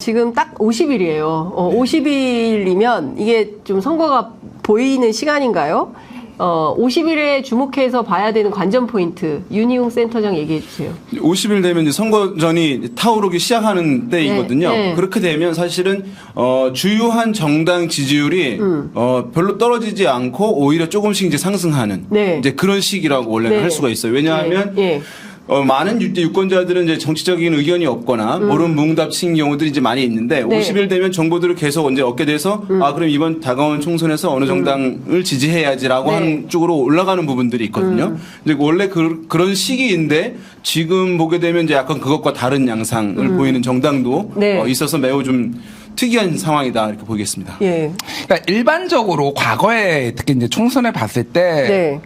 지금 딱 50일이에요. 50일이면 이게 좀 선거가 보이는 시간인가요? 50일에 주목해서 봐야 되는 관전 포인트, 윤희용 센터장 얘기해 주세요. 50일 되면 이제 선거전이 타오르기 시작하는 때이거든요. 네. 그렇게 되면 사실은 주요한 정당 지지율이 별로 떨어지지 않고 오히려 조금씩 이제 상승하는 이제 그런 시기라고 원래는 할 수가 있어요. 왜냐하면 많은 유권자들은 이제 정치적인 의견이 없거나 모른 뭉답친 경우들이 이제 많이 있는데 50일 되면 정보들을 계속 이제 얻게 돼서 그럼 이번 다가온 총선에서 어느 정당을 지지해야지라고 하는 쪽으로 올라가는 부분들이 있거든요. 이제 원래 그런 시기인데 지금 보게 되면 이제 약간 그것과 다른 양상을 보이는 정당도 있어서 매우 좀 특이한 상황이다 이렇게 보이겠습니다. 그러니까 일반적으로 과거에 특히 이제 총선을 봤을 때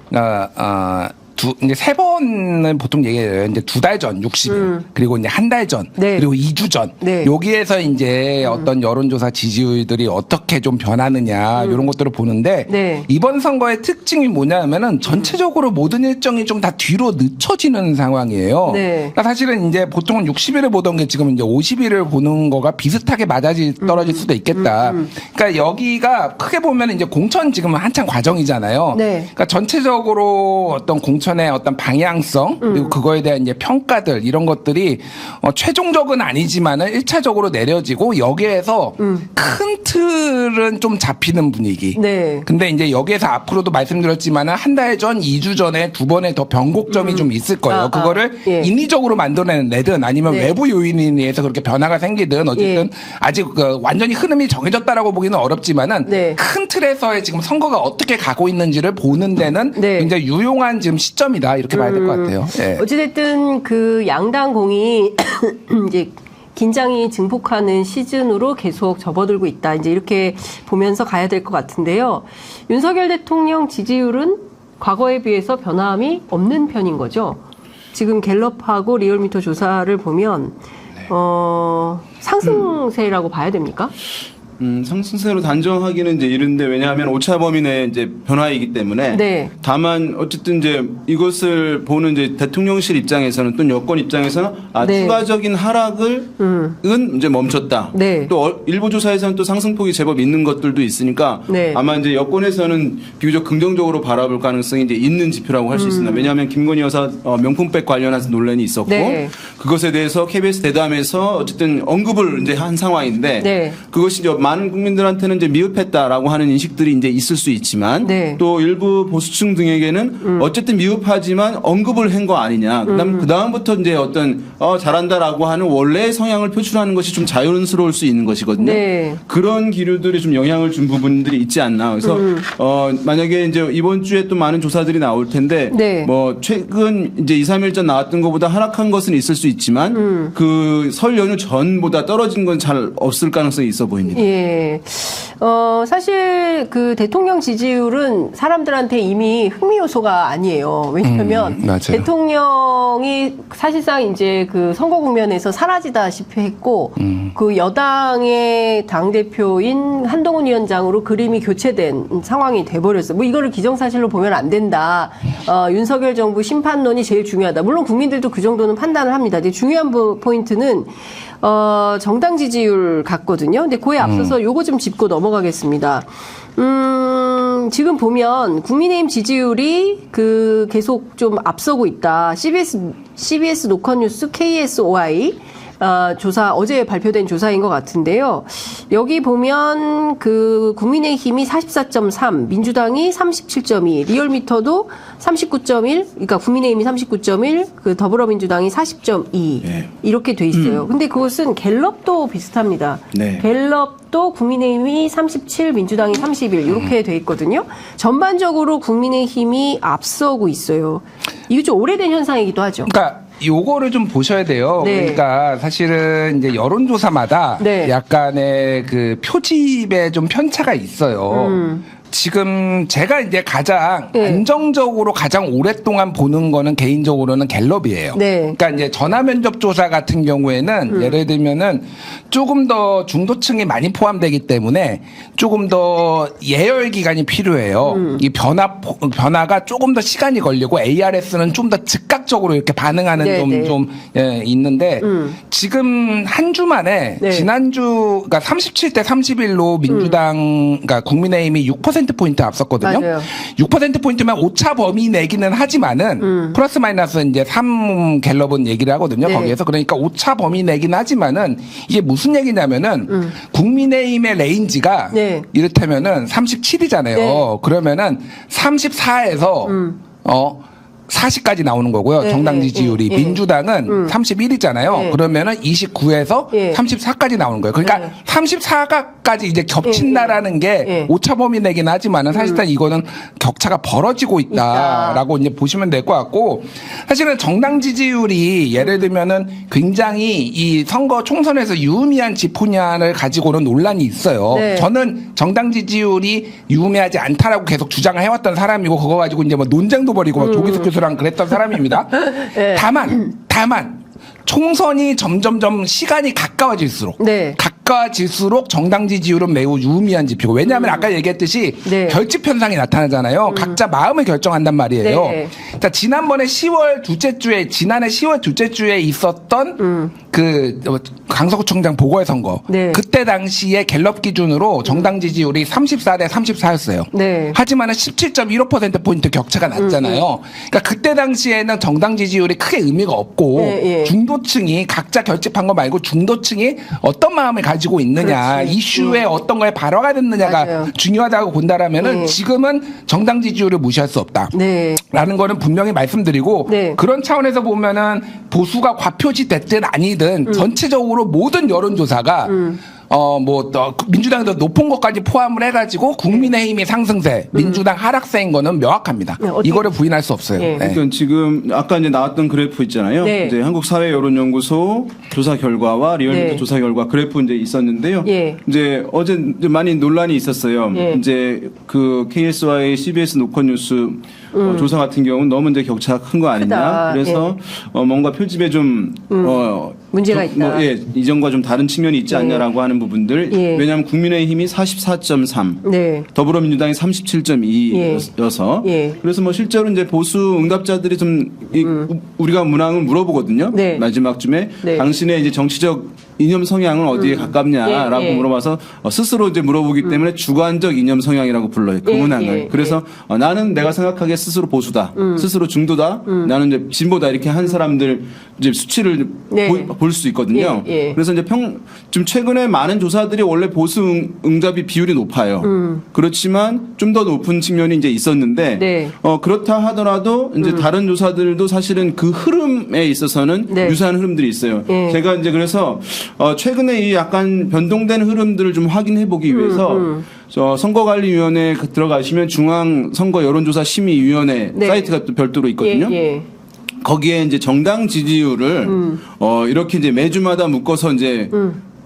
이제 세 번은 보통 얘기해요. 이제 2달 전 60일 그리고 이제 한 달 전 그리고 2주 전 여기에서 이제 어떤 여론조사 지지율들이 어떻게 좀 변하느냐 이런 것들을 보는데 이번 선거의 특징이 뭐냐면은 전체적으로 모든 일정이 좀 다 뒤로 늦춰지는 상황이에요. 그러니까 사실은 이제 보통은 60일을 보던 게 지금 이제 50일을 보는 거가 비슷하게 떨어질 수도 있겠다. 그러니까 여기가 크게 보면 이제 공천 지금 한창 과정이잖아요. 그러니까 전체적으로 어떤 공천의 어떤 방향성 그리고 그거에 대한 이제 평가들 이런 것들이 최종적은 아니지만은 1차적으로 내려지고 여기에서 큰 틀은 좀 잡히는 분위기. 근데 이제 여기에서 앞으로도 말씀드렸지만은 한 달 전, 2주 전에 두 번의 더 변곡점이 좀 있을 거예요. 그거를 인위적으로 만들어내든 아니면 외부 요인에 의해서 그렇게 변화가 생기든 어쨌든 아직 완전히 흐름이 정해졌다라고 보기는 어렵지만은 큰 틀에서의 지금 선거가 어떻게 가고 있는지를 보는 데는 굉장히 유용한 지금 시점이다 이렇게 봐야 될 것 같아요. 어찌됐든 그 양당 공이 이제 긴장이 증폭하는 시즌으로 계속 접어들고 있다. 이제 이렇게 보면서 가야 될 것 같은데요. 윤석열 대통령 지지율은 과거에 비해서 변함이 없는 편인 거죠. 지금 갤럽하고 리얼미터 조사를 보면 상승세라고 봐야 됩니까? 상승세로 단정하기는 이제 이른데 왜냐하면 오차 범위 내 이제 변화이기 때문에 다만 어쨌든 이제 이것을 보는 이제 대통령실 입장에서는 또 여권 입장에서는 추가적인 하락은 이제 멈췄다. 또 일부 조사에서는 또 상승폭이 제법 있는 것들도 있으니까 아마 이제 여권에서는 비교적 긍정적으로 바라볼 가능성이 이제 있는 지표라고 할 수 있습니다. 왜냐하면 김건희 여사 명품백 관련해서 논란이 있었고 그것에 대해서 KBS 대담에서 어쨌든 언급을 이제 한 상황인데 그것이 이제 많은 국민들한테는 이제 미흡했다라고 하는 인식들이 이제 있을 수 있지만 또 일부 보수층 등에게는 어쨌든 미흡하지만 언급을 한 거 아니냐. 그다음부터 이제 어떤 잘한다라고 하는 원래의 성향을 표출하는 것이 좀 자연스러울 수 있는 것이거든요. 그런 기류들이 좀 영향을 준 부분들이 있지 않나. 그래서 만약에 이제 이번 주에 또 많은 조사들이 나올 텐데 뭐 최근 이제 2, 3일 전 나왔던 것보다 하락한 것은 있을 수 있지만 그 설 연휴 전보다 떨어진 건 잘 없을 가능성이 있어 보입니다. 사실 그 대통령 지지율은 사람들한테 이미 흥미 요소가 아니에요. 왜냐하면 대통령이 사실상 이제 그 선거 국면에서 사라지다시피 했고 그 여당의 당대표인 한동훈 위원장으로 그림이 교체된 상황이 돼버렸어요. 뭐 이거를 기정사실로 보면 안 된다. 윤석열 정부 심판론이 제일 중요하다. 물론 국민들도 그 정도는 판단을 합니다. 근데 중요한 포인트는 정당 지지율 같거든요. 근데 그에 앞서서 요거 좀 짚고 넘어가겠습니다. 지금 보면 국민의힘 지지율이 그 계속 좀 앞서고 있다. CBS 노컷뉴스 KSOI 조사, 어제 발표된 조사인 것 같은데요. 여기 보면 그 국민의힘이 44.3, 민주당이 37.2, 리얼미터도 39.1, 그러니까 국민의힘이 39.1, 그 더불어민주당이 40.2 이렇게 돼 있어요. 근데 그것은 갤럽도 비슷합니다. 갤럽도 국민의힘이 37, 민주당이 31 이렇게 돼 있거든요. 전반적으로 국민의힘이 앞서고 있어요. 이게 좀 오래된 현상이기도 하죠. 그러니까 요거를 좀 보셔야 돼요. 그러니까 사실은 이제 여론조사마다 약간의 그 표집에 좀 편차가 있어요. 지금 제가 이제 가장 안정적으로 가장 오랫동안 보는 거는 개인적으로는 갤럽이에요. 그러니까 이제 전화 면접 조사 같은 경우에는 예를 들면은 조금 더 중도층이 많이 포함되기 때문에 조금 더 예열 기간이 필요해요. 이 변화가 조금 더 시간이 걸리고 ARS는 좀 더 즉각적으로 이렇게 반응하는 좀 있는데 지금 한 주 만에 지난주 그러니까 37대 31로 민주당 그러니까 국민의힘이 6%포인트 앞섰거든요. 맞아요. 6%포인트면 오차 범위 내기는 하지만은 플러스 마이너스 이제 3 갤럽은 얘기를 하거든요. 거기에서 그러니까 오차 범위 내기는 하지만은 이게 무슨 얘기냐면은 국민의힘의 레인지가 이를테면은 37이잖아요. 그러면은 34에서 40까지 나오는 거고요. 정당 지지율이. 민주당은 31이잖아요. 그러면은 29에서 34까지 나오는 거예요. 그러니까 34까지 이제 겹친다라는 게 오차 범위 내긴 하지만은 사실상 이거는 격차가 벌어지고 있다라고 이제 보시면 될 것 같고 사실은 정당 지지율이 예를 들면은 굉장히 이 선거 총선에서 유의미한 지표냐를 가지고는 논란이 있어요. 저는 정당 지지율이 유의미하지 않다라고 계속 주장을 해왔던 사람이고 그거 가지고 이제 뭐 논쟁도 벌이고 조기석 교수랑 그랬던 사람입니다. 다만 총선이 점점점 시간이 가까워질수록 정당 지지율은 매우 유의미한 지표고 왜냐하면 아까 얘기했듯이 결집 현상이 나타나잖아요. 각자 마음을 결정한단 말이에요. 자, 지난해 10월 둘째 주에 있었던 그 강서구청장 보궐선거 그때 당시에 갤럽 기준으로 정당 지지율이 34대 34였어요. 하지만은 17.15%포인트 격차가 났잖아요. 그러니까 그때 당시에는 정당 지지율이 크게 의미가 없고 중도층이 각자 결집한 거 말고 중도층이 어떤 마음을 가지고 있느냐 이슈에 어떤 거에 발화가 됐느냐가 중요하다고 본다라면은 지금은 정당 지지율을 무시할 수 없다라는 거는 분명히 말씀드리고 그런 차원에서 보면은 보수가 과표지 됐든 아니든 전체적으로 모든 여론조사가 민주당이 더 높은 것까지 포함을 해가지고 국민의힘이 상승세, 민주당 하락세인 거는 명확합니다. 이거를 부인할 수 없어요. 그러니까 지금 아까 이제 나왔던 그래프 있잖아요. 이제 한국사회여론연구소 조사 결과와 리얼미터 조사 결과 그래프 이제 있었는데요. 이제 어제 많이 논란이 있었어요. 이제 그 KSY CBS 노컷뉴스 조사 같은 경우는 너무 이제 격차가 큰 거 아니냐. 그래서 뭔가 표집에 좀 문제가 있다. 이전과 좀 다른 측면이 있지 않냐라고 하는 부분들. 왜냐하면 국민의힘이 44.3, 더불어민주당이 37.2여서 그래서 뭐 실제로 이제 보수 응답자들이 좀 우리가 문항을 물어보거든요. 마지막쯤에 당신의 이제 정치적 이념 성향은 어디에 가깝냐라고 물어봐서 스스로 이제 물어보기 때문에 주관적 이념 성향이라고 불러요. 그 문항을. 그래서 나는 내가 생각하기에 스스로 보수다, 스스로 중도다, 나는 이제 진보다 이렇게 한 사람들 이제 수치를 볼 수 있거든요. 그래서 이제 좀 최근에 많은 조사들이 원래 보수 응답이 비율이 높아요. 그렇지만 좀 더 높은 측면이 이제 있었는데 그렇다 하더라도 이제 다른 조사들도 사실은 그 흐름에 있어서는 유사한 흐름들이 있어요. 제가 이제 그래서 최근에 이 약간 변동된 흐름들을 좀 확인해 보기 위해서 선거관리위원회에 들어가시면 중앙선거여론조사심의위원회 사이트가 또 별도로 있거든요. 거기에 이제 정당 지지율을 이렇게 이제 매주마다 묶어서 이제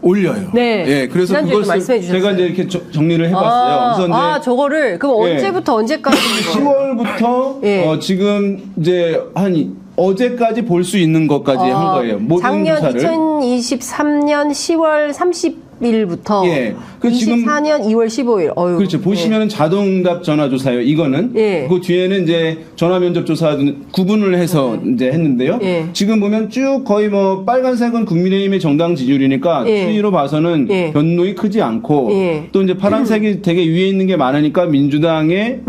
올려요. 그래서 그것을 제가 이제 이렇게 정리를 해봤어요. 그래서 이제 저거를 그럼 언제부터 언제까지? 10월부터 지금 이제 한 어제까지 볼 수 있는 것까지 한 거예요. 모든 작년 조사를. 2023년 10월 30일부터 24년 2월 15일. 그렇죠. 보시면은 자동응답 전화조사예요. 이거는. 그 뒤에는 이제 전화면접조사 구분을 해서 이제 했는데요. 지금 보면 쭉 거의 뭐 빨간색은 국민의힘의 정당 지지율이니까 추이로 봐서는 변동이 크지 않고 또 이제 파란색이 되게 위에 있는 게 많으니까 민주당의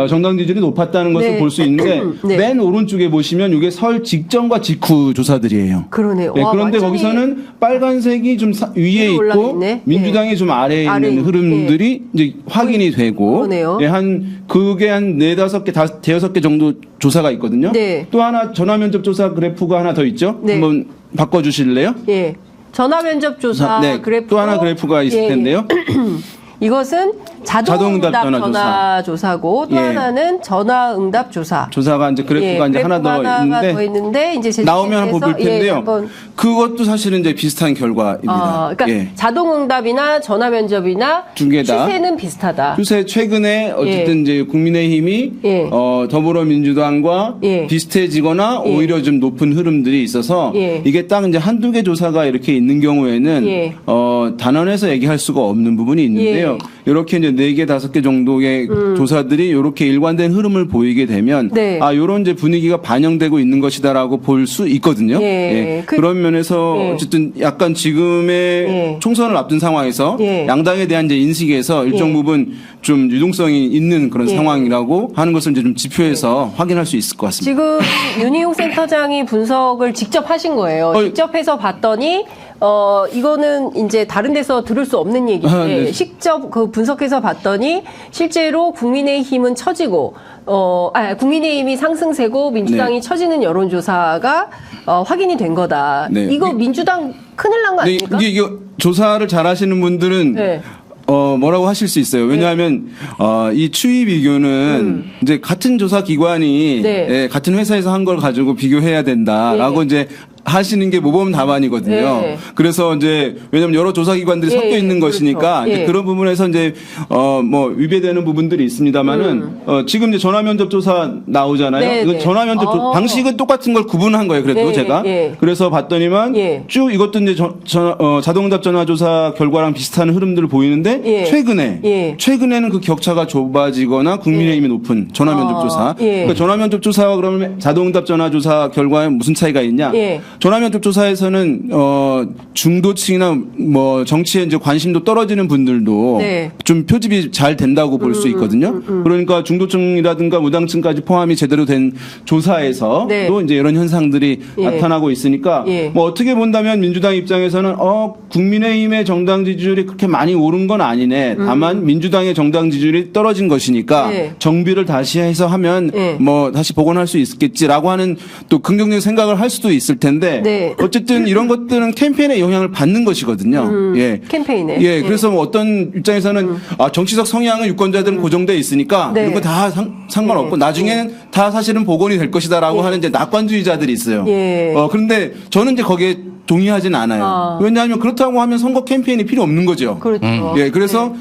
정당 지지율이 높았다는 것을 볼 수 있는데 맨 오른쪽에 보시면 이게 설 직전과 직후 조사들이에요. 그러네요. 그런데 거기서는 빨간색이 좀 위에 있고 민주당이 좀 아래에 있는 흐름들이 이제 확인이 되고 그게 한 4-5개, 대여섯 개 정도 조사가 있거든요. 또 하나 전화면접 조사 그래프가 하나 더 있죠. 한번 바꿔주실래요? 전화면접 조사 그래프 또 하나 그래프가 있을 텐데요. 이것은 자동응답 전화조사고 또 예. 하나는 전화응답 조사. 조사가 이제 그래프가 이제 하나 더 있는데 이제 나오면 한번 볼 텐데요. 그것도 사실은 이제 비슷한 결과입니다. 그러니까 자동응답이나 전화면접이나 두 개 다 추세는 비슷하다. 추세 최근에 어쨌든 이제 국민의힘이 더불어민주당과 비슷해지거나 오히려 좀 높은 흐름들이 있어서 이게 딱 이제 한두 개 조사가 이렇게 있는 경우에는 단언해서 얘기할 수가 없는 부분이 있는데요. 이렇게 이제 4개, 5개 정도의 조사들이 이렇게 일관된 흐름을 보이게 되면 이런 이제 분위기가 반영되고 있는 것이다라고 볼 수 있거든요. 그런 면에서 어쨌든 약간 지금의 총선을 앞둔 상황에서 양당에 대한 이제 인식에서 일정 부분 좀 유동성이 있는 그런 상황이라고 하는 것을 이제 좀 지표에서 확인할 수 있을 것 같습니다. 지금 윤희용 센터장이 분석을 직접 하신 거예요. 직접 해서 봤더니 이거는 이제 다른 데서 들을 수 없는 얘기인데 직접 그 분석해서 봤더니 실제로 국민의힘은 처지고 국민의힘이 상승세고 민주당이 처지는 여론조사가 확인이 된 거다. 이거 민주당 큰일 난 거 아닙니까? 이게 조사를 잘 하시는 분들은 뭐라고 하실 수 있어요. 왜냐하면 이 추이 비교는 이제 같은 조사 기관이 같은 회사에서 한 걸 가지고 비교해야 된다라고 이제 하시는 게 모범 답안이거든요. 그래서 이제 왜냐하면 여러 조사기관들이 섞여 있는 것이니까 이제 그런 부분에서 이제 뭐 위배되는 부분들이 있습니다만은 지금 이제 전화면접 조사 나오잖아요. 이건 전화면접 방식은 똑같은 걸 구분한 거예요. 그래도 제가 그래서 봤더니만 쭉 이것도 이제 자동응답 전화조사 결과랑 비슷한 흐름들을 보이는데 최근에는 그 격차가 좁아지거나 국민의힘이 높은 전화면접 조사. 그러니까 전화면접 조사와 그러면 자동응답 전화조사 결과에 무슨 차이가 있냐? 전화면접 조사에서는 중도층이나 뭐 정치에 이제 관심도 떨어지는 분들도 좀 표집이 잘 된다고 볼 수 있거든요. 그러니까 중도층이라든가 무당층까지 포함이 제대로 된 조사에서 또 이제 이런 현상들이 나타나고 있으니까 뭐 어떻게 본다면 민주당 입장에서는 국민의힘의 정당 지지율이 그렇게 많이 오른 건 아니네. 다만 민주당의 정당 지지율이 떨어진 것이니까 정비를 다시 해서 하면 뭐 다시 복원할 수 있겠지라고 하는 또 긍정적인 생각을 할 수도 있을 텐데 어쨌든 이런 것들은 캠페인에 영향을 받는 것이거든요. 캠페인에. 그래서 뭐 어떤 입장에서는 정치적 성향은 유권자들은 고정돼 있으니까 이런 거 다 상관없고 나중에는 다 사실은 복원이 될 것이다라고 하는 이제 낙관주의자들이 있어요. 그런데 저는 이제 거기에 동의하진 않아요. 왜냐하면 그렇다고 하면 선거 캠페인이 필요 없는 거죠. 그렇죠. 그래서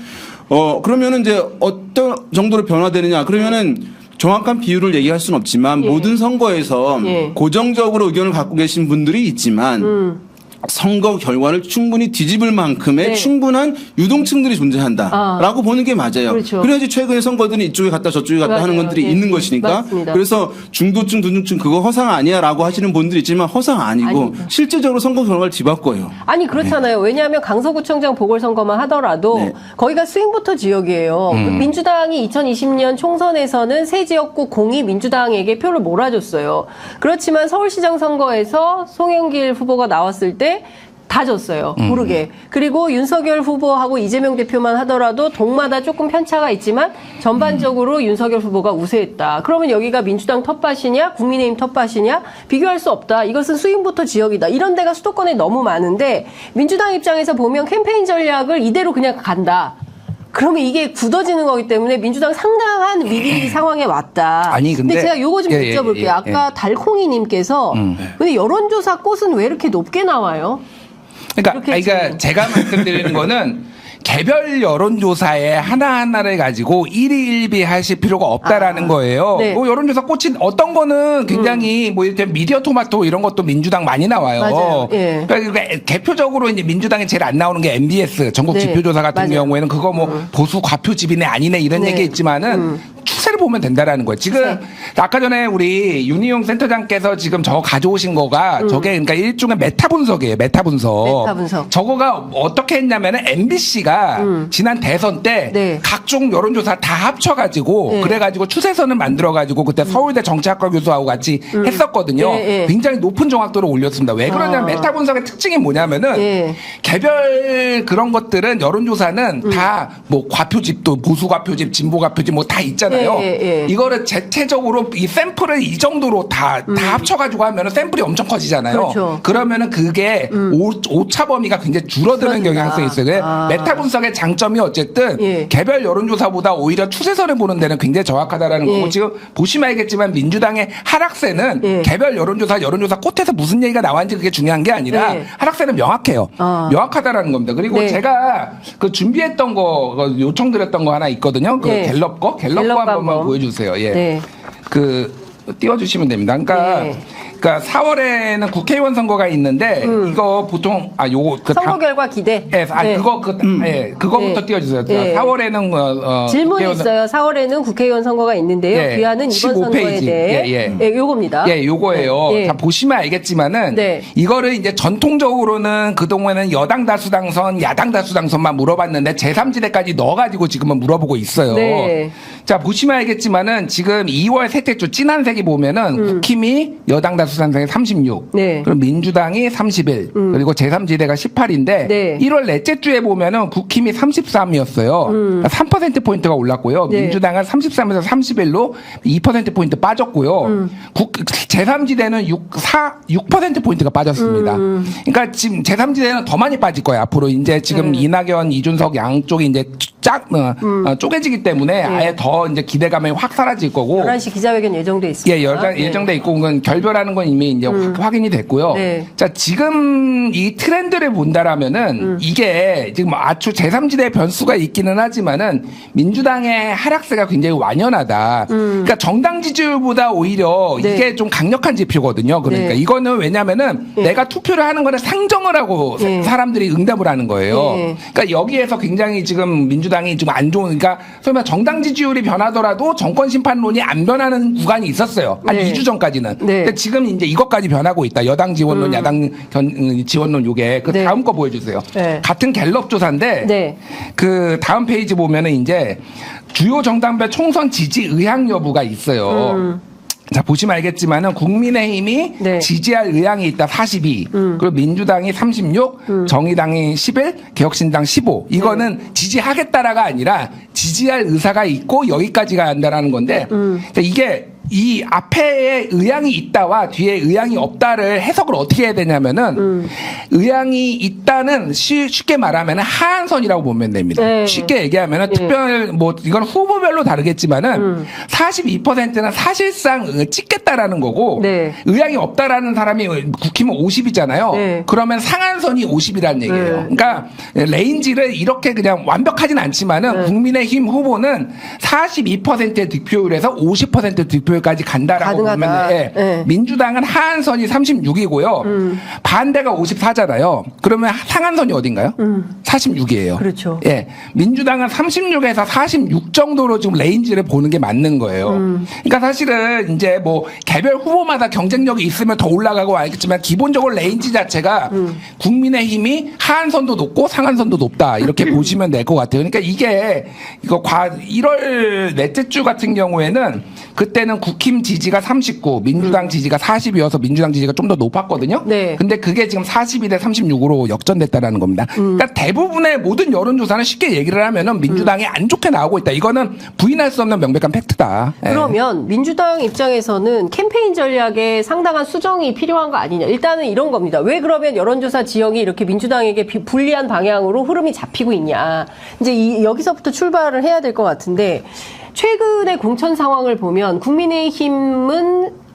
그러면은 이제 어떤 정도로 변화되느냐? 그러면은 정확한 비율을 얘기할 수는 없지만 모든 선거에서 고정적으로 의견을 갖고 계신 분들이 있지만 선거 결과를 충분히 뒤집을 만큼의 충분한 유동층들이 존재한다라고 보는 게 맞아요. 그렇죠. 그래야지 최근에 선거들이 이쪽에 갔다 저쪽에 갔다 하는 것들이 있는 것이니까. 맞습니다. 그래서 중도층, 중도층 그거 허상 아니야라고 하시는 분들이 있지만 허상 아니고 실질적으로 선거 결과를 뒤바꿔요. 아니 그렇잖아요. 왜냐하면 강서구청장 보궐선거만 하더라도 거기가 스윙보터 지역이에요. 민주당이 2020년 총선에서는 세 지역구 공이 민주당에게 표를 몰아줬어요. 그렇지만 서울시장 선거에서 송영길 후보가 나왔을 때 다 졌어요. 모르게. 그리고 윤석열 후보하고 이재명 대표만 하더라도 동마다 조금 편차가 있지만 전반적으로 윤석열 후보가 우세했다. 그러면 여기가 민주당 텃밭이냐 국민의힘 텃밭이냐 비교할 수 없다. 이것은 스윙부터 지역이다. 이런 데가 수도권에 너무 많은데 민주당 입장에서 보면 캠페인 전략을 이대로 그냥 간다. 그러면 이게 굳어지는 거기 때문에 민주당 상당한 위기 상황에 왔다. 아니 근데 제가 요거 좀 여쭤볼게요. 아까 달콩이님께서 근데 여론조사 꽃은 왜 이렇게 높게 나와요? 그러니까 제가 말씀드리는 거는 개별 여론조사에 하나하나를 가지고 일희일비하실 필요가 없다라는 거예요. 뭐 여론조사 꽃이 어떤 거는 굉장히 뭐 이렇게 미디어 토마토 이런 것도 민주당 많이 나와요. 맞아요. 그러니까 대표적으로 이제 민주당이 제일 안 나오는 게 MBS 전국 지표조사 같은 경우에는 그거 뭐 보수 과표집이네 아니네 이런 얘기 있지만은 추세를 보면 된다라는 거예요. 지금 아까 전에 우리 윤희용 센터장께서 지금 저거 가져오신 거가 저게 그러니까 일종의 메타 분석이에요. 메타 분석. 저거가 어떻게 했냐면은 MBC가 지난 대선 때 각종 여론조사 다 합쳐가지고 그래가지고 추세선을 만들어가지고 그때 서울대 정치학과 교수하고 같이 했었거든요. 굉장히 높은 정확도를 올렸습니다. 왜 그러냐면 메타 분석의 특징이 뭐냐면은 개별 그런 것들은 여론조사는 다 뭐 과표집도 보수 과표집, 진보 과표집 뭐 다 있잖아요. 이거를 대체적으로 이 샘플을 이 정도로 다 합쳐가지고 하면은 샘플이 엄청 커지잖아요. 그렇죠. 그러면은 그게 오차 범위가 굉장히 줄어드는 경향성이 있어요. 메타 분석의 장점이 어쨌든 개별 여론조사보다 오히려 추세선을 보는 데는 굉장히 정확하다라는 거고, 지금 보시면 알겠지만 민주당의 하락세는 개별 여론조사 꽃에서 무슨 얘기가 나왔는지 그게 중요한 게 아니라 하락세는 명확해요. 명확하다라는 겁니다. 그리고 제가 그 준비했던 거 요청드렸던 거 하나 있거든요. 그 갤럽 거 한번만 보여주세요. 예. 그 띄워주시면 됩니다. 그러니까 4월에는 국회의원 선거가 있는데 이거 보통 요거 선거 결과 기대. 그거부터 띄워주세요. 4월에는 질문이 있어요. 4월에는 국회의원 선거가 있는데요. 귀하는 이번 선거에 대해 요겁니다. 요거예요. 자, 보시면 알겠지만은 이거를 이제 전통적으로는 그동안은 여당 다수 당선, 야당 다수 당선만 물어봤는데 제3지대까지 넣어가지고 지금은 물어보고 있어요. 자, 보시면 알겠지만은 지금 2월 셋째 주 진한색이 보면은 국힘이 여당 다수 당선이 36, 그리고 민주당이 31, 그리고 제3지대가 18인데 1월 넷째 주에 보면은 국힘이 33이었어요. 3%포인트가 올랐고요. 민주당은 33에서 31로 2%포인트 빠졌고요. 제3지대는 6%포인트가 빠졌습니다. 그러니까 지금 제3지대는 더 많이 빠질 거예요. 앞으로 이제 지금 이낙연, 이준석 양쪽이 이제 쪼개지기 때문에 아예 더 이제 기대감이 확 사라질 거고. 11시 기자회견 예정돼 있습니다. 예정돼 있고, 그건 결별하는 건 이미 이제 확인이 됐고요. 자, 지금 이 트렌드를 본다라면은 이게 지금 아주 제3지대 변수가 있기는 하지만은 민주당의 하락세가 굉장히 완연하다. 그러니까 정당 지지율보다 오히려 이게 좀 강력한 지표거든요. 그러니까 이거는 왜냐면은 내가 투표를 하는 거를 상정을 하고 사람들이 응답을 하는 거예요. 그러니까 여기에서 굉장히 지금 민주당이 좀 안 좋은, 그러니까 소위 말해 정당 지지율이 변하더라도 정권 심판론이 안 변하는 구간이 있었어요. 한 2주 전까지는. 근데 지금 이제 이것까지 변하고 있다. 여당 지원론, 야당 지원론 요게. 그 다음 거 보여주세요. 같은 갤럽 조사인데 그 다음 페이지 보면은 이제 주요 정당별 총선 지지 의향 여부가 있어요. 자, 보시면 알겠지만은 국민의힘이 지지할 의향이 있다 42, 그리고 민주당이 36, 정의당이 11, 개혁신당 15. 이거는 지지하겠다라가 아니라 지지할 의사가 있고 여기까지가 한다라는 건데, 이게 이 앞에 의향이 있다와 뒤에 의향이 없다를 해석을 어떻게 해야 되냐면은 의향이 있다는 쉽게 말하면 하한선이라고 보면 됩니다. 쉽게 얘기하면은 특별 뭐 이건 후보별로 다르겠지만은 42%는 사실상 찍겠다라는 거고 의향이 없다라는 사람이 국힘은 50이잖아요. 그러면 상한선이 50이라는 얘기예요. 그러니까 레인지를 이렇게 그냥 완벽하진 않지만은 국민의힘 후보는 42%의 득표율에서 50% 득표 까지 간다라고 보면 민주당은 하한선이 36이고요. 반대가 54잖아요. 그러면 상한선이 어딘가요? 46이에요. 그렇죠. 민주당은 36에서 46 정도로 지금 레인지를 보는 게 맞는 거예요. 그러니까 사실은 이제 뭐 개별 후보마다 경쟁력이 있으면 더 올라가고 알겠지만 기본적으로 레인지 자체가 국민의힘이 하한선도 높고 상한선도 높다 이렇게 보시면 될 것 같아요. 그러니까 이게 이거 1월 넷째 주 같은 경우에는 그때는 국힘 지지가 39, 민주당 지지가 40이어서 민주당 지지가 좀 더 높았거든요. 근데 그게 지금 42대 36으로 역전됐다라는 겁니다. 그러니까 대부분의 모든 여론조사는 쉽게 얘기를 하면은 민주당이 안 좋게 나오고 있다. 이거는 부인할 수 없는 명백한 팩트다. 그러면 민주당 입장에서는 캠페인 전략에 상당한 수정이 필요한 거 아니냐. 일단은 이런 겁니다. 왜 그러면 여론조사 지형이 이렇게 민주당에게 불리한 방향으로 흐름이 잡히고 있냐. 이제 여기서부터 출발을 해야 될 것 같은데, 최근의 공천 상황을 보면 국민의힘은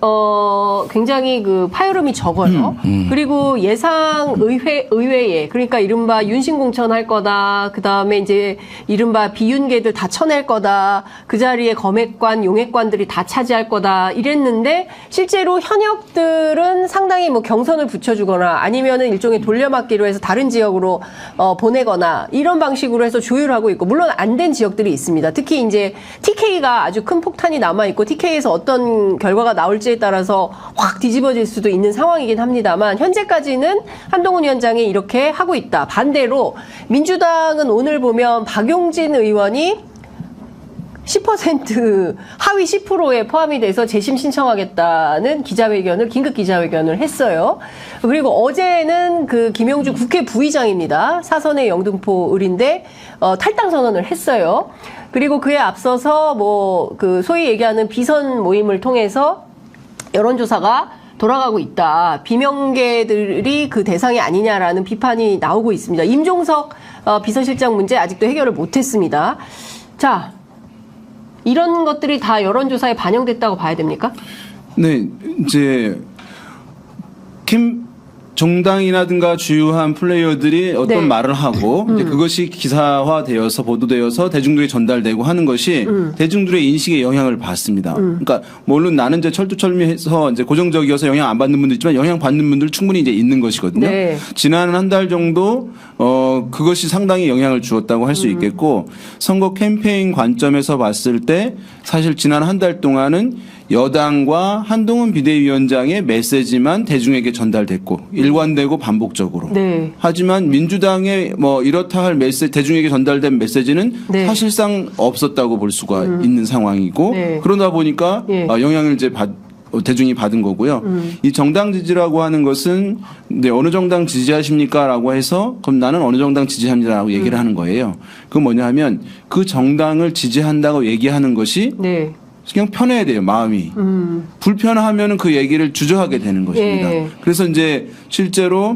굉장히 그 파열음이 적어요. 그리고 예상 의회에 그러니까 이른바 윤심 공천할 거다. 그 다음에 이제 이른바 비윤계들 다 쳐낼 거다. 그 자리에 검핵관, 용핵관들이 다 차지할 거다. 이랬는데 실제로 현역들은 상당히 뭐 경선을 붙여주거나 아니면은 일종의 돌려막기로 해서 다른 지역으로 보내거나 이런 방식으로 해서 조율하고 있고, 물론 안 된 지역들이 있습니다. 특히 이제 TK가 아주 큰 폭탄이 남아 있고 TK에서 어떤 결과가 나올지 따라서 확 뒤집어질 수도 있는 상황이긴 합니다만, 현재까지는 한동훈 위원장이 이렇게 하고 있다. 반대로 민주당은 오늘 보면 박용진 의원이 10% 하위 10%에 포함이 돼서 재심 신청하겠다는 긴급 기자회견을 했어요. 그리고 어제는 그 김영주 국회 부의장입니다. 사선의 영등포 을인데 탈당 선언을 했어요. 그리고 그에 앞서서 뭐 그 소위 얘기하는 비선 모임을 통해서 여론조사가 돌아가고 있다. 비명계들이 그 대상이 아니냐라는 비판이 나오고 있습니다. 임종석 비서실장 문제 아직도 해결을 못했습니다. 자, 이런 것들이 다 여론조사에 반영됐다고 봐야 됩니까? 네, 이제 정당이라든가 주요한 플레이어들이 어떤 말을 하고 이제 그것이 기사화되어서 보도되어서 대중들에게 전달되고 하는 것이 대중들의 인식에 영향을 받습니다. 그러니까 물론 나는 이제 철두철미해서 이제 고정적이어서 영향 안 받는 분도 있지만 영향 받는 분들 충분히 이제 있는 것이거든요. 네. 지난 한 달 정도 그것이 상당히 영향을 주었다고 할 수 있겠고 선거 캠페인 관점에서 봤을 때 사실 지난 한 달 동안은 여당과 한동훈 비대위원장의 메시지만 대중에게 전달됐고 일관되고 반복적으로. 네. 하지만 민주당의 뭐 이렇다 할 대중에게 전달된 메시지는 네. 사실상 없었다고 볼 수가 있는 상황이고 네. 그러다 보니까 네. 영향을 이제 대중이 받은 거고요. 이 정당 지지라고 하는 것은 네, 어느 정당 지지하십니까라고 해서 그럼 나는 어느 정당 지지합니다라고 얘기를 하는 거예요. 그건 뭐냐 하면 그 정당을 지지한다고 얘기하는 것이 네. 그냥 편해야 돼요, 마음이. 불편하면은 그 얘기를 주저하게 되는 것입니다. 예. 그래서 이제 실제로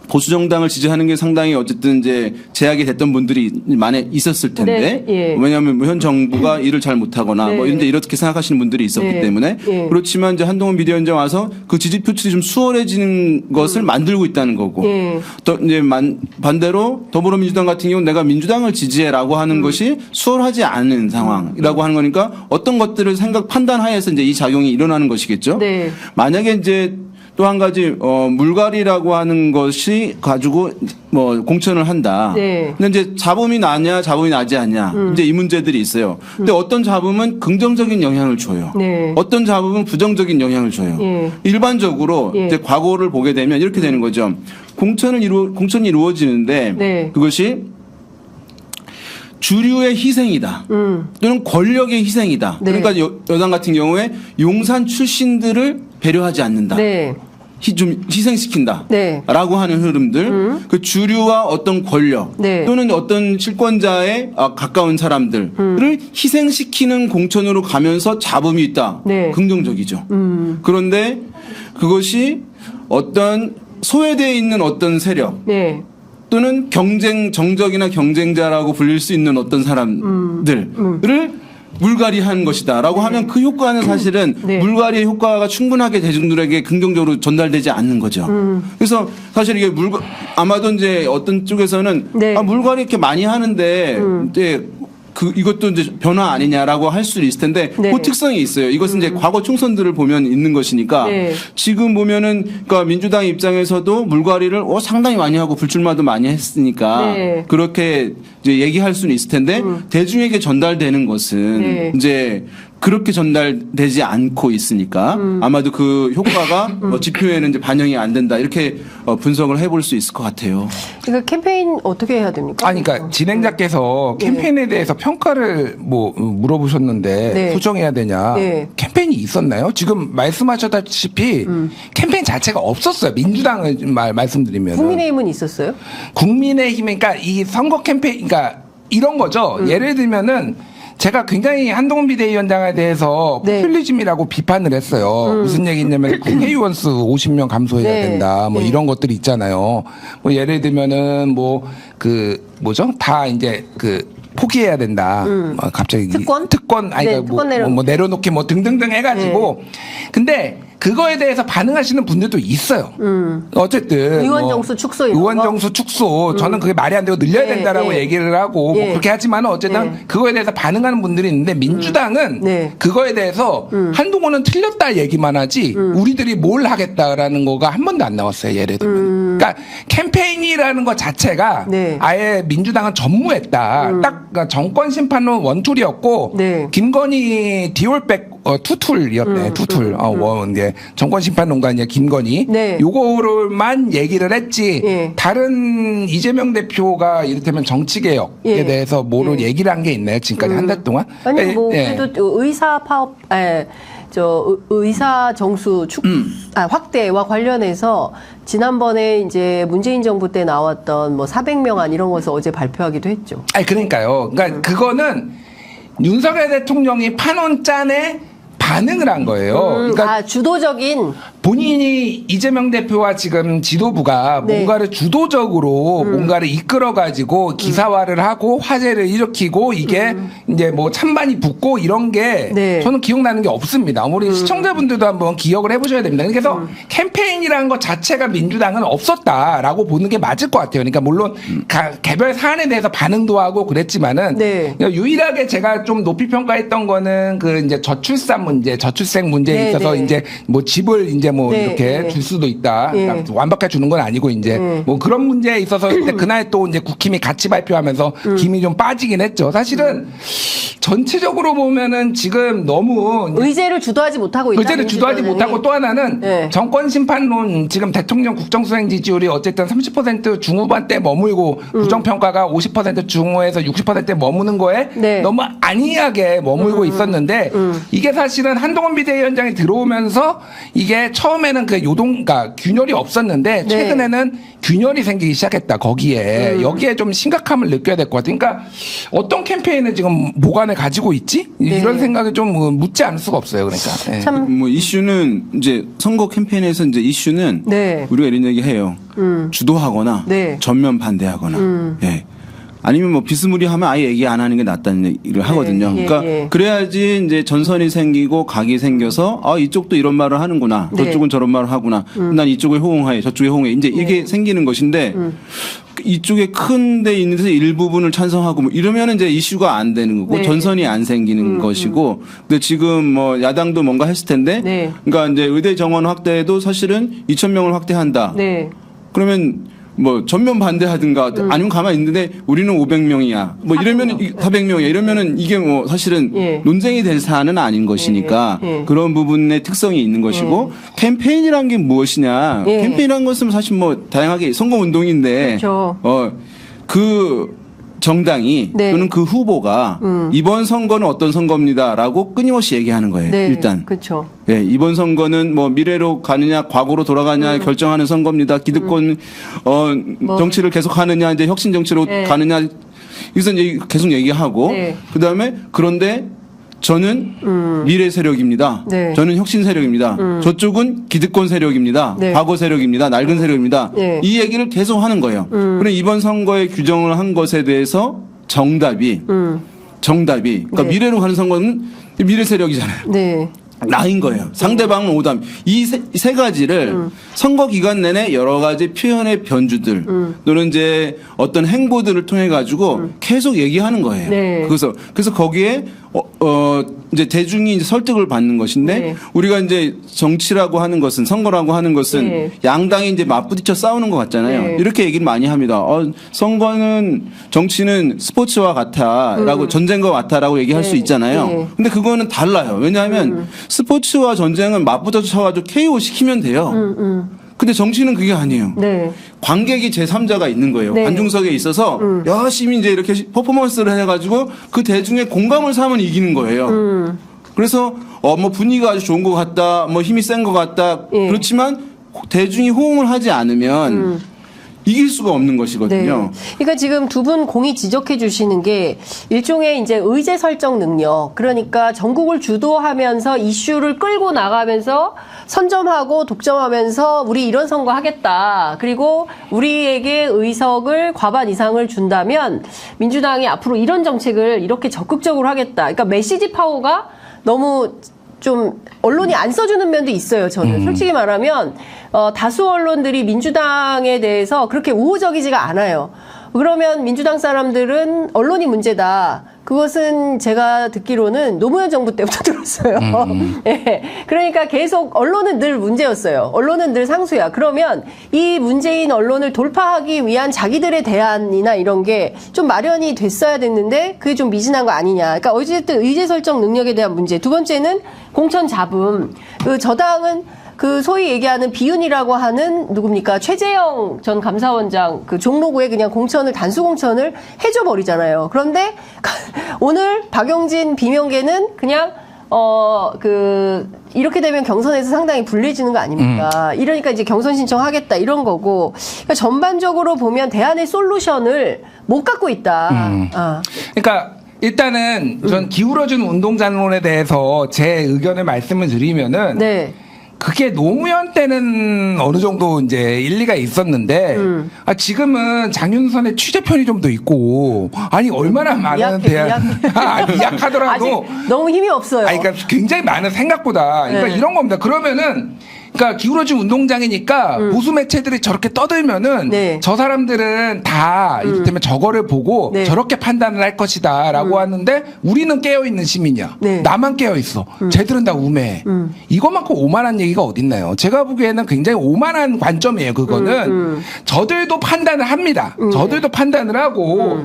보수 정당을 지지하는 게 상당히 어쨌든 이제 제약이 됐던 분들이 많이 있었을 텐데 네. 예. 왜냐하면 뭐 현 정부가 일을 잘 못하거나 네. 뭐 이렇게 생각하시는 분들이 있었기 네. 때문에 예. 그렇지만 이제 한동훈 비대위원장 와서 그 지지 표출이 좀 수월해지는 것을 만들고 있다는 거고 예. 또 이제 반대로 더불어민주당 같은 경우는 내가 민주당을 지지해라고 하는 것이 수월하지 않은 상황이라고 하는 거니까 어떤 것들을 판단하에서 이제 이 작용이 일어나는 것이겠죠. 네. 만약에 이제 또 한 가지 물갈이라고 하는 것이 가지고 뭐 공천을 한다. 네. 근데 이제 잡음이 나냐 잡음이 나지 않냐 이제 이 문제들이 있어요. 근데 어떤 잡음은 긍정적인 영향을 줘요. 네. 어떤 잡음은 부정적인 영향을 줘요. 예. 일반적으로 예. 이제 과거를 보게 되면 이렇게 되는 거죠. 공천이 이루어지는데 네. 그것이 주류의 희생이다. 또는 권력의 희생이다. 네. 그러니까 여당 같은 경우에 용산 출신들을 배려하지 않는다. 네. 좀 희생시킨다. 네. 라고 하는 흐름들. 그 주류와 어떤 권력 네. 또는 어떤 실권자에 가까운 사람들을 희생시키는 공천으로 가면서 잡음이 있다. 네. 긍정적이죠. 그런데 그것이 어떤 소외되어 있는 어떤 세력 네. 또는 정적이나 경쟁자라고 불릴 수 있는 어떤 사람들을 물갈이한 것이다라고 하면 그 효과는 사실은 네. 물갈이의 효과가 충분하게 대중들에게 긍정적으로 전달되지 않는 거죠. 그래서 사실 이게 아마도 이제 어떤 쪽에서는 네. 물갈이 이렇게 많이 하는데 이제 이것도 이제 변화 아니냐라고 할 수도 있을 텐데 네. 그 특성이 있어요. 이것은 이제 과거 총선들을 보면 있는 것이니까 네. 지금 보면은 그러니까 민주당 입장에서도 물갈이를 상당히 많이 하고 불출마도 많이 했으니까 네. 그렇게 이제 얘기할 수는 있을 텐데 대중에게 전달되는 것은 네. 이제 그렇게 전달되지 않고 있으니까 아마도 그 효과가 지표에는 이제 반영이 안 된다 이렇게 분석을 해볼 수 있을 것 같아요. 이거 캠페인 어떻게 해야 됩니까? 아니, 그러니까 진행자께서 캠페인에 대해서 평가를 뭐 물어보셨는데 네. 수정해야 되냐? 네. 캠페인이 있었나요? 지금 말씀하셨다시피 캠페인 자체가 없었어요. 민주당을 말씀드리면 국민의힘은 있었어요? 국민의힘은 그러니까 이 선거 캠페인 그러니까 이런 거죠. 예를 들면은. 제가 굉장히 한동훈 비대위원장에 대해서 포퓰리즘이라고 비판을 했어요. 무슨 얘기냐면 국회의원 수 50명 감소해야 네. 된다. 뭐 이런 것들이 있잖아요. 뭐 예를 들면은 뭐 다 이제 포기해야 된다. 갑자기 특권 아니 네, 뭐 내려놓기 뭐 등등등 해가지고 근데 그거에 대해서 반응하시는 분들도 있어요. 어쨌든 의원 정수 축소 이런 의원 정수 축소 저는 그게 말이 안 되고 늘려야 된다라고 얘기를 하고 뭐 그렇게 하지만 어쨌든 그거에 대해서 반응하는 분들이 있는데 민주당은 그거에 대해서 한동훈은 틀렸다 얘기만 하지 우리들이 뭘 하겠다라는 거가 한 번도 안 나왔어요. 예를 들면. 그러니까 캠페인이라는 것 자체가 아예 민주당은 전무했다. 딱 정권 심판론 원툴이었고 김건희 디올백 투툴이었네. 투툴. 이제 정권심판론가 이제 김건희. 네. 요거를만 얘기를 했지. 예. 다른 이재명 대표가 이를테면 정치개혁에 대해서 뭐를 얘기를 한 게 있나요? 지금까지 한 달 동안? 아니, 뭐, 그래도 의사 파업, 의사 정수 확대와 관련해서 지난번에 이제 문재인 정부 때 나왔던 뭐 400명안 이런 것을 어제 발표하기도 했죠. 아니, 그러니까요. 그러니까 그거는 윤석열 대통령이 판원 짠에 반응을 한 거예요. 그러니까 주도적인 본인이 이재명 대표와 지금 지도부가 뭔가를 주도적으로 뭔가를 이끌어가지고 기사화를 하고 화제를 일으키고 이게 이제 뭐 찬반이 붙고 이런 게 저는 기억나는 게 없습니다. 우리 시청자분들도 한번 기억을 해보셔야 됩니다. 그래서 캠페인이라는 것 자체가 민주당은 없었다라고 보는 게 맞을 것 같아요. 그러니까 물론 개별 사안에 대해서 반응도 하고 그랬지만은 유일하게 제가 좀 높이 평가했던 거는 그 이제 저출산 문제, 저출생 문제에 있어서 이제 뭐 집을 이제 뭐 이렇게 줄 수도 있다. 완벽하게 주는 건 아니고 이제 뭐 그런 문제에 있어서 그날 또 이제 국힘이 같이 발표하면서 김이 좀 빠지긴 했죠. 사실은 전체적으로 보면은 지금 너무 의제를 주도하지 못하고 있다. 의제를 주도하지 못하고 또 하나는 정권 심판론 지금 대통령 국정수행 지지율이 어쨌든 30% 중후반대 머물고 부정평가가 50% 중후에서 60%에 머무는 거에 너무 안이하게 머물고 있었는데 이게 사실은 한동훈 비대위원장이 들어오면서 이게 처음에는 그 그러니까 균열이 없었는데 최근에는 균열이 생기기 시작했다. 거기에 여기에 좀 심각함을 느껴야 될 것 같아요. 그러니까 어떤 캠페인을 지금 보관을 가지고 있지? 이런 생각이 좀 묻지 않을 수가 없어요. 그러니까 참 뭐 이슈는 이제 선거 캠페인에서 이제 이슈는 우리가 이런 얘기 해요. 주도하거나 전면 반대하거나. 아니면 뭐 비스무리하면 아예 얘기 안 하는 게 낫다는 얘기를 하거든요. 그러니까 그래야지 이제 전선이 생기고 각이 생겨서 이쪽도 이런 말을 하는구나. 저쪽은 저런 말을 하구나. 난 이쪽에 호응해. 저쪽에 호응해. 이제 이게 생기는 것인데 이쪽에 큰 데 있는 데서 일부분을 찬성하고 뭐 이러면 이제 이슈가 안 되는 거고 전선이 안 생기는 것이고 근데 지금 뭐 야당도 뭔가 했을 텐데 그러니까 이제 의대 정원 확대도 사실은 2,000명을 확대한다. 그러면 뭐 전면 반대하든가 아니면 가만히 있는데 우리는 500명이야. 뭐 이러면 400명이야. 이러면은 이게 뭐 사실은 논쟁이 될 사안은 아닌 것이니까 그런 부분의 특성이 있는 것이고 캠페인이란 게 무엇이냐. 캠페인이란 것은 사실 뭐 다양하게 선거 운동인데 그 정당이 또는 그 후보가 이번 선거는 어떤 선거입니다라고 끊임없이 얘기하는 거예요. 일단. 그렇죠. 이번 선거는 뭐 미래로 가느냐 과거로 돌아가냐 결정하는 선거입니다. 기득권 정치를 계속하느냐 이제 혁신 정치로 가느냐 여기서 이제 계속 얘기하고 그다음에 그런데 저는 미래 세력입니다. 저는 혁신 세력입니다. 저쪽은 기득권 세력입니다. 과거 세력입니다. 낡은 세력입니다. 이 얘기를 계속 하는 거예요. 그럼 이번 선거에 규정을 한 것에 대해서 정답이 그러니까 미래로 가는 선거는 미래 세력이잖아요. 나인 거예요. 상대방은 오담. 이 세 가지를 선거 기간 내내 여러 가지 표현의 변주들 또는 이제 어떤 행보들을 통해 가지고 계속 얘기하는 거예요. 그래서 거기에 이제 대중이 이제 설득을 받는 것인데 우리가 이제 정치라고 하는 것은 선거라고 하는 것은 양당이 이제 맞부딪혀 싸우는 것 같잖아요. 이렇게 얘기를 많이 합니다. 선거는 정치는 스포츠와 같아라고 전쟁과 같아라고 얘기할 수 있잖아요. 근데 그거는 달라요. 왜냐하면 스포츠와 전쟁은 맞부딪혀 쳐가지고 KO 시키면 돼요. 근데 정치는 그게 아니에요. 관객이 제3자가 있는 거예요. 관중석에 있어서 열심히 이제 이렇게 퍼포먼스를 해가지고 그 대중의 공감을 사면 이기는 거예요. 그래서 뭐 분위기가 아주 좋은 것 같다, 뭐 힘이 센 것 같다. 그렇지만 대중이 호응을 하지 않으면 이길 수가 없는 것이거든요. 그러니까 지금 두 분 공이 지적해 주시는 게 일종의 이제 의제 설정 능력. 그러니까 전국을 주도하면서 이슈를 끌고 나가면서 선점하고 독점하면서 우리 이런 선거 하겠다. 그리고 우리에게 의석을 과반 이상을 준다면 민주당이 앞으로 이런 정책을 이렇게 적극적으로 하겠다. 그러니까 메시지 파워가 너무 좀 언론이 안 써주는 면도 있어요. 저는 솔직히 말하면 다수 언론들이 민주당에 대해서 그렇게 우호적이지가 않아요. 그러면 민주당 사람들은 언론이 문제다. 그것은 제가 듣기로는 노무현 정부 때부터 들었어요. 예. 그러니까 계속 언론은 늘 문제였어요. 언론은 늘 상수야. 그러면 이 문제인 언론을 돌파하기 위한 자기들의 대안이나 이런 게 좀 마련이 됐어야 됐는데 그게 좀 미진한 거 아니냐. 그러니까 어쨌든 의제 설정 능력에 대한 문제. 두 번째는 공천 잡음. 그 저당은 그 소위 얘기하는 비윤이라고 하는 누굽니까? 최재형 전 감사원장 그 종로구에 그냥 공천을 단수 공천을 해줘 버리잖아요. 그런데 오늘 박용진 비명계는 그냥 이렇게 되면 경선에서 상당히 불리해지는 거 아닙니까? 이러니까 이제 경선 신청하겠다 이런 거고. 그러니까 전반적으로 보면 대안의 솔루션을 못 갖고 있다. 그러니까 일단은 전 기울어진 운동장론에 대해서 제 의견을 말씀을 드리면은 네. 그게 노무현 때는 어느 정도 이제 일리가 있었는데 지금은 장윤선의 취재 편의점도 있고 아니 얼마나 많은 미약하더라도 너무 힘이 없어요. 그러니까 굉장히 많은 생각보다 그러니까 네. 이런 겁니다. 그러면은 그러니까 기울어진 운동장이니까 보수 매체들이 저렇게 떠들면은 네. 저 사람들은 다 이를테면 저거를 보고 네. 저렇게 판단을 할 것이다라고 하는데 우리는 깨어있는 시민이야. 네. 나만 깨어있어. 쟤들은 다 우매해. 이것만큼 오만한 얘기가 어딨나요? 제가 보기에는 굉장히 오만한 관점이에요. 그거는 저들도 판단을 합니다. 저들도 판단을 하고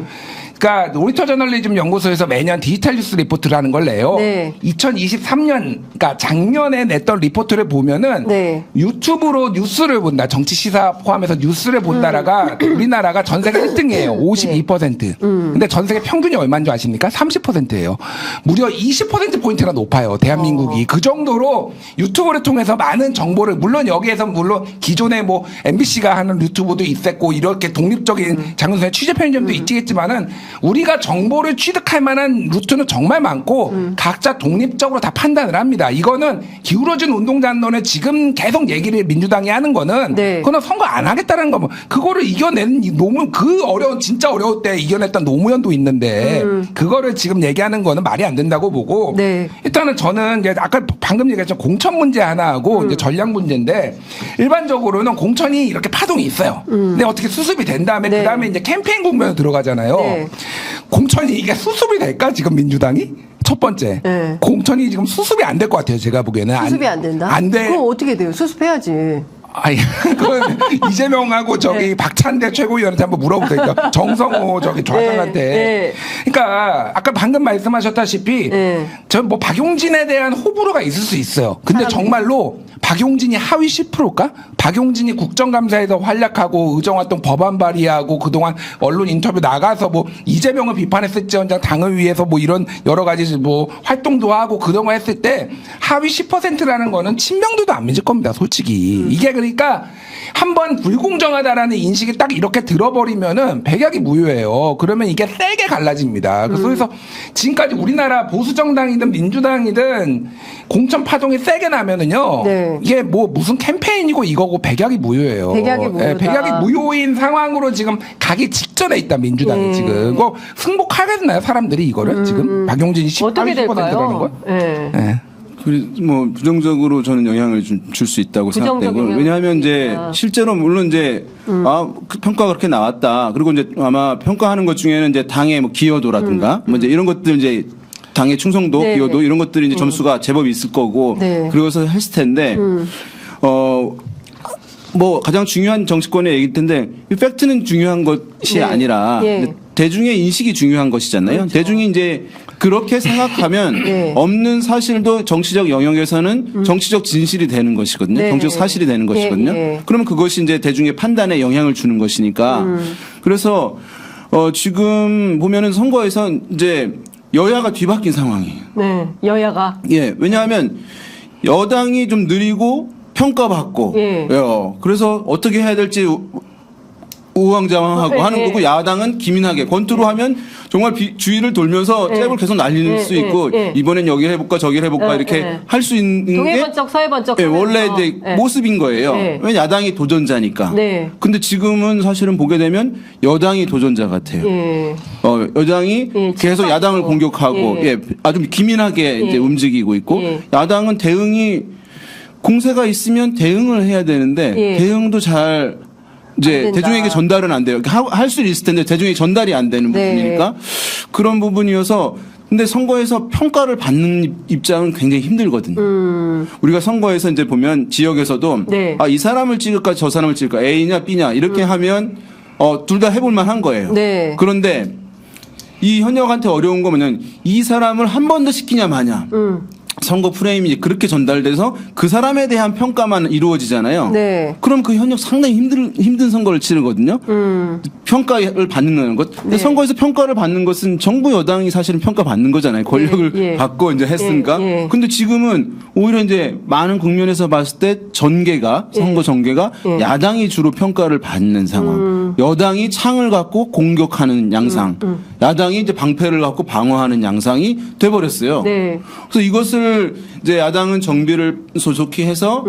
그러니까 놀이터 저널리즘 연구소에서 매년 디지털 뉴스 리포트라는 걸 내요. 네. 2023년, 그러니까 작년에 냈던 리포트를 보면은 네. 유튜브로 뉴스를 본다. 정치 시사 포함해서 뉴스를 본다라가 우리나라가 전 세계 1등이에요. 52%. 근데 전 세계 평균이 얼마인 줄 아십니까? 30%예요. 무려 20%포인트나 높아요. 대한민국이. 그 정도로 유튜브를 통해서 많은 정보를 물론 여기에서 물론 기존에 뭐 MBC가 하는 유튜브도 있었고 이렇게 독립적인 장윤선의 취재 편의점도 있겠지만은 우리가 정보를 취득할 만한 루트는 정말 많고 각자 독립적으로 다 판단을 합니다. 이거는 기울어진 운동장론에 지금 계속 얘기를 민주당이 하는 거는 네. 그거는 선거 안 하겠다는 거. 그거를 이겨낸 노무현 그 진짜 어려울 때 이겨냈던 노무현도 있는데 그거를 지금 얘기하는 거는 말이 안 된다고 보고 네. 일단은 저는 이제 아까 방금 얘기했던 공천 문제 하나하고 이제 전략 문제인데 일반적으로는 공천이 이렇게 파동이 있어요. 근데 어떻게 수습이 된 다음에 네. 그 다음에 이제 캠페인 국면으로 들어가잖아요. 네. 공천이 이게 수습이 될까 지금 민주당이? 첫 번째 네. 공천이 지금 수습이 안 될 것 같아요. 제가 보기에는 수습이 안 된다. 안 돼. 그럼 어떻게 돼요? 수습해야지. 아니, 그건 이재명하고 저기 네. 박찬대 최고위원한테 한번 물어보니까 정성호 저기 좌장한테. 네. 그러니까 아까 방금 말씀하셨다시피 전 뭐 박용진에 대한 호불호가 있을 수 있어요. 근데 정말로 박용진이 하위 10%일까? 박용진이 국정감사에서 활약하고 의정활동 법안 발의하고 그동안 언론 인터뷰 나가서 뭐 이재명을 비판했을지언정 당을 위해서 뭐 이런 여러 가지 뭐 활동도 하고 그동안 했을 때 하위 10%라는 거는 친명도도 안 믿을 겁니다. 솔직히. 이게 그러니까 한번 불공정하다라는 인식이 딱 이렇게 들어버리면은 백약이 무효예요. 그러면 이게 세게 갈라집니다. 그래서 지금까지 우리나라 보수 정당이든 민주당이든 공천 파동이 세게 나면은요. 네. 이게 뭐 무슨 캠페인이고 이거고 백약이 무효예요. 백약이 무효다. 백약이 무효인 상황으로 지금 가기 직전에 있다 민주당이 지금. 그거 승복하겠나요 사람들이 이거를 지금 박용진이 10%라는 거? 네. 뭐 부정적으로 저는 영향을 줄 수 있다고 생각되고 왜냐하면 이제 실제로 물론 이제 그 평가가 그렇게 나왔다 그리고 이제 아마 평가하는 것 중에는 이제 당의 뭐 기여도라든가 뭐 이제 이런 것들 이제 당의 충성도 기여도 이런 것들이 이제 점수가 제법 있을 거고 그러고서 했을 텐데 뭐 가장 중요한 정치권의 얘기일 텐데 이 팩트는 중요한 것이 아니라 대중의 인식이 중요한 것이잖아요. 그렇죠. 대중이 이제 그렇게 생각하면 없는 사실도 정치적 영역에서는 정치적 진실이 되는 것이거든요. 정치적 사실이 되는 것이거든요. 그러면 그것이 이제 대중의 판단에 영향을 주는 것이니까. 그래서 지금 보면은 선거에서 이제 여야가 뒤바뀐 상황이에요. 네, 여야가. 예, 왜냐하면 여당이 좀 느리고 평가받고, 그래서 어떻게 해야 될지 우왕좌왕하고 하는 거고 야당은 기민하게 권투로 하면 정말 주위를 돌면서 잽을 계속 날릴 수 있고 이번엔 여기를 해볼까 저기를 해볼까 이렇게 할 수 있는 게 동해 번쩍 서해 번쩍 원래 이제 모습인 거예요. 왜냐면 야당이 도전자니까. 근데 지금은 사실은 보게 되면 여당이 도전자 같아요. 여당이 계속 야당을 공격하고 아주 기민하게 이제 움직이고 있고 야당은 대응이 공세가 있으면 대응을 해야 되는데 대응도 잘 이제 대중에게 전달은 안 돼요. 할 수 있을 텐데 대중에게 전달이 안 되는 부분이니까 그런 부분이어서 근데 선거에서 평가를 받는 입장은 굉장히 힘들거든요. 우리가 선거에서 이제 보면 지역에서도 아, 이 사람을 찍을까 저 사람을 찍을까 A냐 B냐 이렇게 하면 둘 다 해볼 만한 거예요. 그런데 이 현역한테 어려운 거 뭐냐면 이 사람을 한 번 더 시키냐 마냐. 선거 프레임이 그렇게 전달돼서 그 사람에 대한 평가만 이루어지잖아요. 그럼 그 현역 상당히 힘든 선거를 치르거든요. 평가를 받는 것. 근데 선거에서 평가를 받는 것은 정부 여당이 사실은 평가받는 거잖아요. 권력을 받고 이제 했으니까. 근데 지금은 오히려 이제 많은 국면에서 봤을 때 선거 전개가 야당이 주로 평가를 받는 상황. 여당이 창을 갖고 공격하는 양상. 야당이 이제 방패를 갖고 방어하는 양상이 돼버렸어요. 그래서 이것을 이제 야당은 정비를 소속히 해서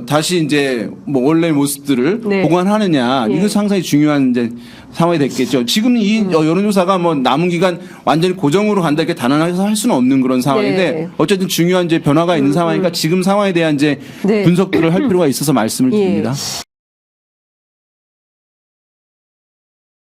다시 이제 뭐 원래 모습들을 보관하느냐 이거 상당히 중요한 이제 상황이 됐겠죠. 지금 이 여론조사가 뭐 남은 기간 완전히 고정으로 간다 이렇게 단언해서 할 수는 없는 그런 상황인데 어쨌든 중요한 이제 변화가 있는 상황이니까 지금 상황에 대한 이제 분석들을 할 필요가 있어서 말씀을 드립니다.